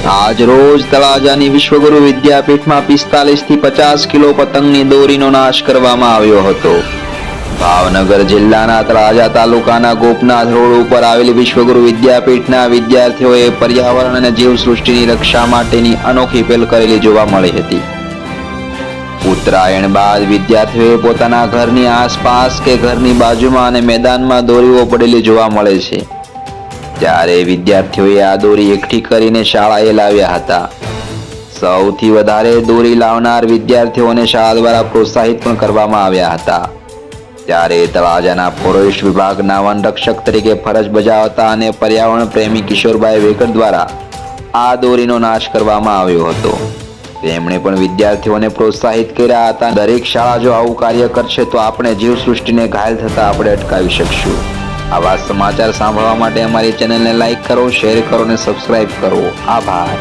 આજ રોજ તળાજાની વિશ્વગુરુ વિદ્યાપીઠમાં 45 થી 50 કિલો પતંગની દોરીનો નાશ કરવામાં આવ્યો હતો। ભાવનગર જિલ્લાના તળાજા તાલુકાના ગોપનાથ રોડ ઉપર આવેલી વિશ્વગુરુ વિદ્યાપીઠના વિદ્યાર્થીઓએ પર્યાવરણ અને જીવસૃષ્ટિની રક્ષા માટેની અનોખી પહેલ કરેલી જોવા મળી હતી। ઉત્તરાયણ બાદ વિદ્યાર્થીઓએ પોતાના ઘરની આસપાસ કે ઘરની બાજુમાં અને મેદાનમાં દોરીઓ પડેલી જોવા મળે છે, ત્યારે વિદ્યાર્થીઓએ આ દોરી એકઠી કરીને શાળાએ લાવ્યા હતા। સૌથી વધારે દોરી લાવનાર વિદ્યાર્થીઓને શાળા દ્વારા પ્રોત્સાહિત પણ કરવામાં આવ્યા હતા। ત્યારે તળાજાના ફોરેસ્ટ વિભાગના વનરક્ષક તરીકે ફરજ બજાવતા અને પર્યાવરણ પ્રેમી કિશોરભાઈ વેકર દ્વારા આ દોરીનો નાશ કરવામાં આવ્યો હતો। તેમણે પણ વિદ્યાર્થીઓને પ્રોત્સાહિત કર્યા હતા। દરેક શાળા જો આવું કાર્ય કરશે તો આપણે જીવસૃષ્ટિને ઘાયલ થતા આપણે અટકાવી શકશું। આવા સમાચાર સાંભળવા માટે અમારી ચેનલને લાઈક કરો, શેર કરો અને સબસ્ક્રાઇબ કરો। આભાર।